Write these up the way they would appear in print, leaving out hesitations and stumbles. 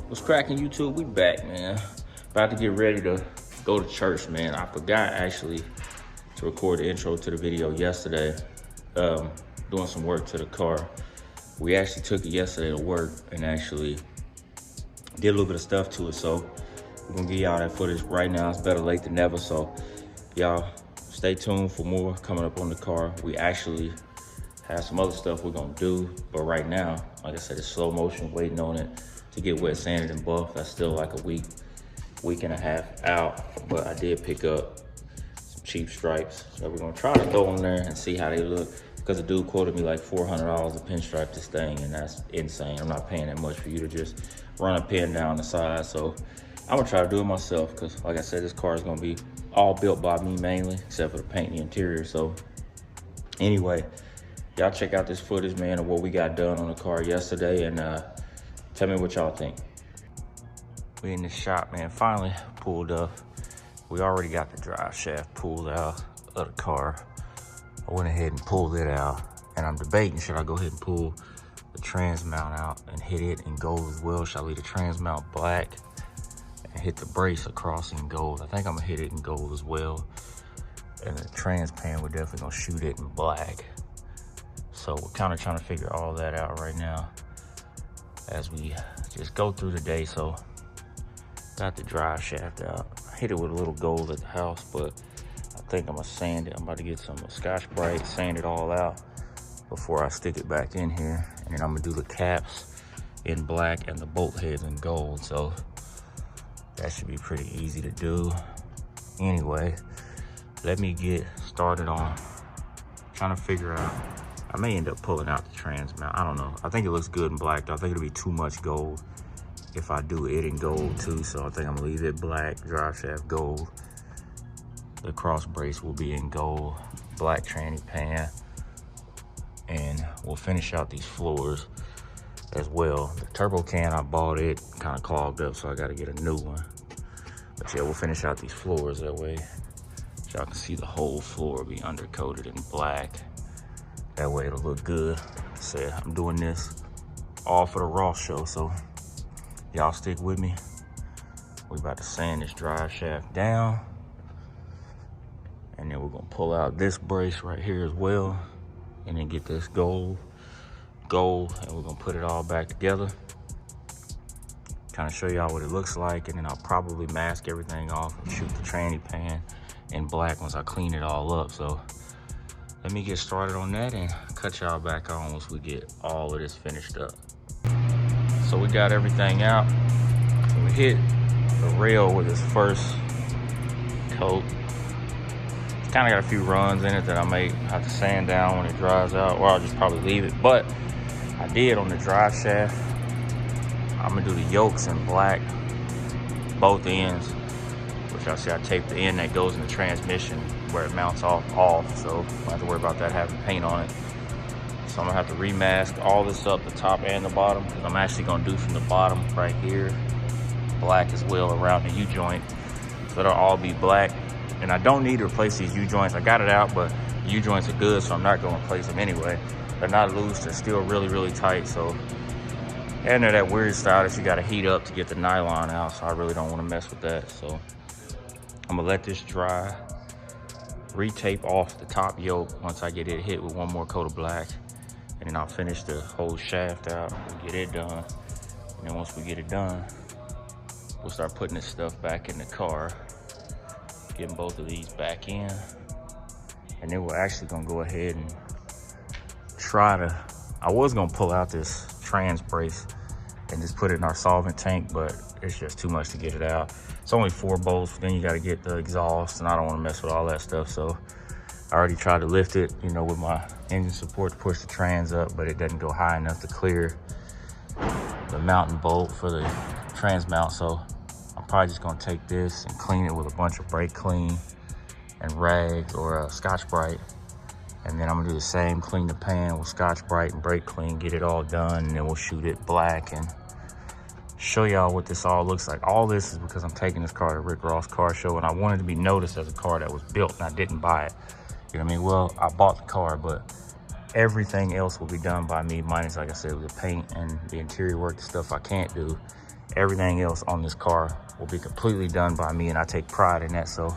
What's cracking, YouTube? We back, man. About to get ready to go to church, man. I forgot actually to record the intro to the video yesterday. Doing some work to the car. We actually took it yesterday to work and actually did a little bit of stuff to it. So we're gonna give y'all that footage right now. It's better late than never. So y'all stay tuned for more coming up on the car. We actually have some other stuff we're gonna do, but right now, like I said, it's slow motion, waiting on it to get wet, sanded, and buffed. That's still like a week and a half out, but I did pick up some cheap stripes that we're gonna try to throw on there and see how they look, because the dude quoted me like $400 to pinstripe this thing, and that's insane. I'm not paying that much for you to just run a pin down the side, so I'm gonna try to do it myself, because like I said, this car is gonna be all built by me mainly, except for the paint and the interior. So anyway, y'all check out this footage, man, of what we got done on the car yesterday, and tell me what y'all think. We in the shop, man, finally pulled up. We already got the drive shaft pulled out of the car. I went ahead and pulled it out, and I'm debating, should I go ahead and pull the trans mount out and hit it in gold as well? Should I leave the trans mount black and hit the brace across in gold? I think I'm gonna hit it in gold as well. And the trans pan, we're definitely gonna shoot it in black. So we're kind of trying to figure all that out right now as we just go through the day. So got the drive shaft out. I hit it with a little gold at the house, but I think I'm gonna sand it. I'm about to get some Scotch-Brite, sand it all out before I stick it back in here. And then I'm gonna do the caps in black and the bolt heads in gold. So that should be pretty easy to do. Anyway, let me get started on trying to figure out. I may end up pulling out the trans mount. I don't know. I think it looks good in black, though. I think it'll be too much gold if I do it in gold, too. So I think I'm gonna leave it black, drive shaft gold. The cross brace will be in gold, black tranny pan. And we'll finish out these floors as well. The turbo can, I bought it, kind of clogged up, so I gotta get a new one. But yeah, we'll finish out these floors that way. Y'all can see the whole floor will be undercoated in black. That way it'll look good. Like I said, I'm doing this all for the Ross show, so y'all stick with me. We about to sand this drive shaft down. And then we're gonna pull out this brace right here as well. And then get this gold, and we're gonna put it all back together. Kind of show y'all what it looks like, and then I'll probably mask everything off and shoot the tranny pan in black once I clean it all up. So let me get started on that and cut y'all back on once we get all of this finished up. So we got everything out. We hit the rail with this first coat. It's kind of got a few runs in it that I may have to sand down when it dries out, or I'll just probably leave it. But I did on the drive shaft. I'm gonna do the yokes in black, both ends, which y'all see I taped the end that goes in the transmission where it mounts off, so I don't have to worry about that having paint on it. So I'm gonna have to remask all this up, the top and the bottom, because I'm actually gonna do from the bottom right here, black as well around the U-joint. So it'll all be black. And I don't need to replace these U-joints. I got it out, but the U-joints are good, so I'm not gonna replace them anyway. They're not loose, they're still really, really tight. So, and they're that weird style that you gotta heat up to get the nylon out, so I really don't wanna mess with that. So I'm gonna let this dry, retape off the top yoke once I get it hit with one more coat of black, and then I'll finish the whole shaft out and get it done. And then once we get it done, we'll start putting this stuff back in the car, getting both of these back in. And then we're actually gonna go ahead and I was gonna pull out this trans brace and just put it in our solvent tank, but it's just too much to get it out. It's only 4 bolts, then you gotta get the exhaust, and I don't wanna mess with all that stuff. So I already tried to lift it, you know, with my engine support to push the trans up, but it doesn't go high enough to clear the mounting bolt for the trans mount. So I'm probably just gonna take this and clean it with a bunch of brake clean and rags or Scotch-Brite. And then I'm gonna do the same, clean the pan with Scotch-Brite and brake clean, get it all done, and then we'll shoot it black and show y'all what this all looks like. All this is because I'm taking this car to Rick Ross Car Show, and I wanted to be noticed as a car that was built, and I didn't buy it. You know what I mean? Well, I bought the car, but everything else will be done by me, minus, like I said, with the paint and the interior work, the stuff I can't do. everything else on this car will be completely done by me, and I take pride in that. So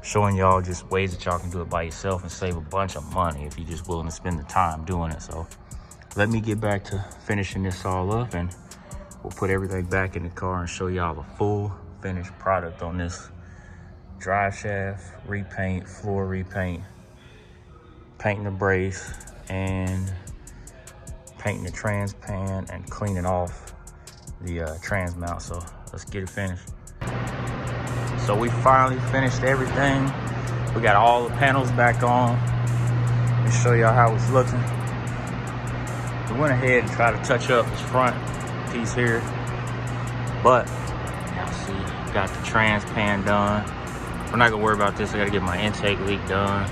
showing y'all just ways that y'all can do it by yourself and save a bunch of money if you're just willing to spend the time doing it. So let me get back to finishing this all up, and we'll put everything back in the car and show y'all the full finished product on this drive shaft, repaint, floor repaint, painting the brace, and painting the trans pan and cleaning off the trans mount. So let's get it finished. So we finally finished everything. We got all the panels back on. Let me show y'all how it's looking. We went ahead and tried to touch up this front piece here, but y'all see, got the trans pan done. We're not gonna worry about this. I gotta get my intake leak done.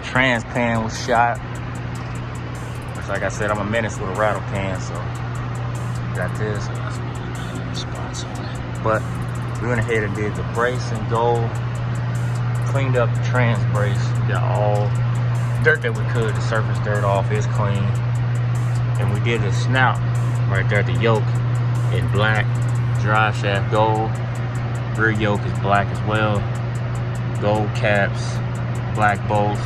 Trans pan was shot, which, like I said, I'm a menace with a rattle can, so got this. Spots on it. But we went ahead and did the brace in gold, cleaned up the trans brace. We got all dirt that we could. The surface dirt off is clean, and we did the snout right there at the yoke in black, drive shaft gold. Rear yoke is black as well. Gold caps, black bolts.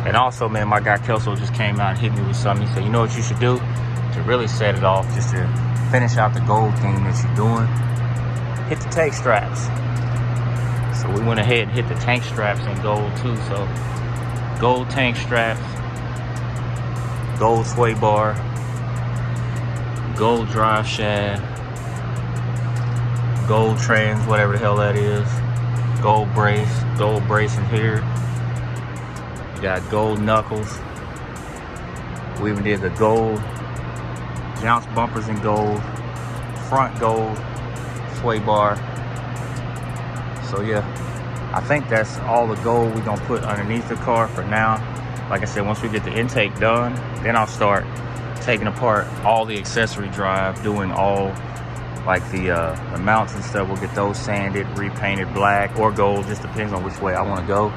And also, man, my guy Kelso just came out and hit me with something. He said, you know what you should do to really set it off, just to finish out the gold theme that you're doing? Hit the tank straps. So we went ahead and hit the tank straps in gold too. So gold tank straps, gold sway bar, gold drive shaft, gold trans, whatever the hell that is, gold brace in here. We got gold knuckles. We even did the gold jounce bumpers in gold, front gold sway bar. So yeah, I think that's all the gold we're gonna put underneath the car for now. Like I said, once we get the intake done, then I'll start taking apart all the accessory drive, doing all like the mounts and stuff. We'll get those sanded, repainted black or gold, just depends on which way I want to go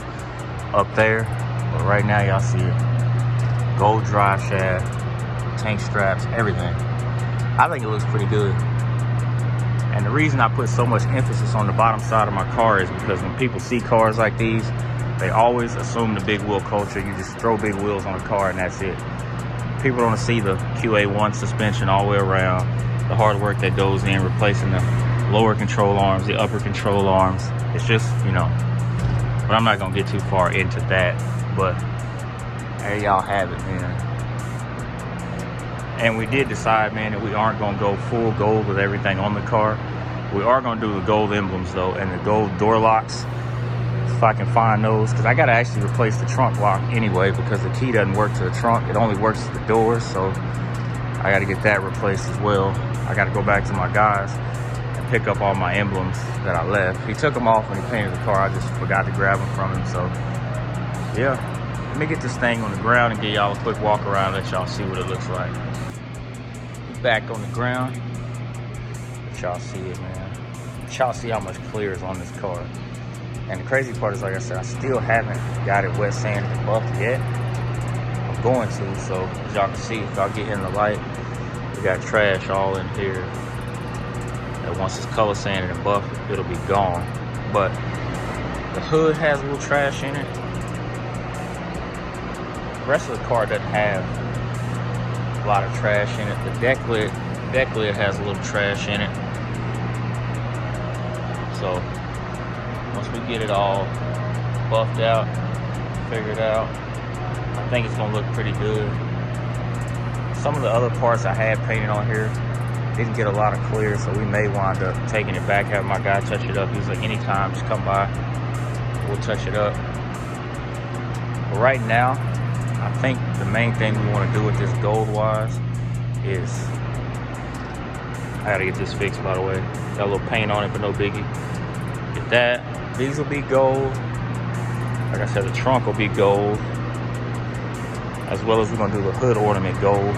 up there. But right now, y'all see it. Gold drive shaft, tank straps, everything. I think it looks pretty good. And the reason I put so much emphasis on the bottom side of my car is because when people see cars like these, they always assume the big wheel culture. You just throw big wheels on a car and that's it. People don't see the QA1 suspension all the way around, the hard work that goes in replacing the lower control arms, the upper control arms. It's just, you know, but I'm not gonna get too far into that. But there y'all have it, man. And we did decide, man, that we aren't gonna go full gold with everything on the car. We are gonna do the gold emblems though, and the gold door locks, if I can find those, because I gotta actually replace the trunk lock anyway, because the key doesn't work to the trunk, it only works to the doors. So I gotta get that replaced as well. I gotta go back to my guys and pick up all my emblems that I left. He took them off when he painted the car. I just forgot to grab them from him. So yeah, let me get this thing on the ground and give y'all a quick walk around, let y'all see what it looks like. Back on the ground, let y'all see it, man. Let y'all see how much clear is on this car. And the crazy part is, like I said, I still haven't got it wet sanded and buffed yet. I'm going to, so as y'all can see, if y'all get in the light, we got trash all in here. And once it's color sanded and buffed, it'll be gone. But the hood has a little trash in it. The rest of the car doesn't have a lot of trash in it. The deck lid has a little trash in it. So once we get it all buffed out, figured out, I think it's gonna look pretty good. Some of the other parts I had painted on here didn't get a lot of clear, so we may wind up taking it back, having my guy touch it up. He was like, anytime, just come by, we'll touch it up. But right now, I think the main thing we want to do with this gold wise is, I gotta get this fixed, by the way. Got a little paint on it, but no biggie. Get that. These will be gold. Like I said, the trunk will be gold, as well as we're gonna do the hood ornament gold,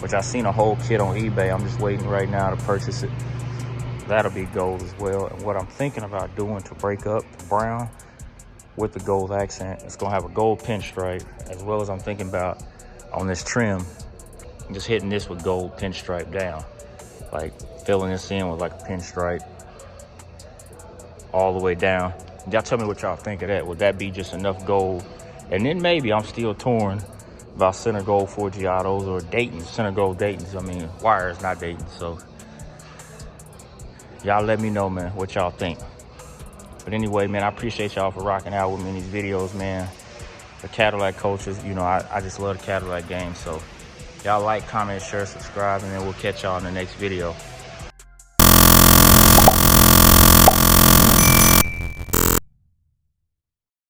which I seen a whole kit on eBay. I'm just waiting right now to purchase it. That'll be gold as well. And what I'm thinking about doing to break up the brown with the gold accent, it's gonna have a gold pinstripe, as well as I'm thinking about on this trim, just hitting this with gold pinstripe down, like filling this in with like a pinstripe all the way down. Y'all tell me what y'all think of that. Would that be just enough gold? And then maybe I'm still torn about center gold Forgiatos or Dayton's, center gold Dayton's. I mean, wires, not Dayton's. So y'all let me know, man, what y'all think. But anyway, man, I appreciate y'all for rocking out with me in these videos, man. The Cadillac coaches, you know, I just love the Cadillac game. So y'all like, comment, share, subscribe, and then we'll catch y'all in the next video.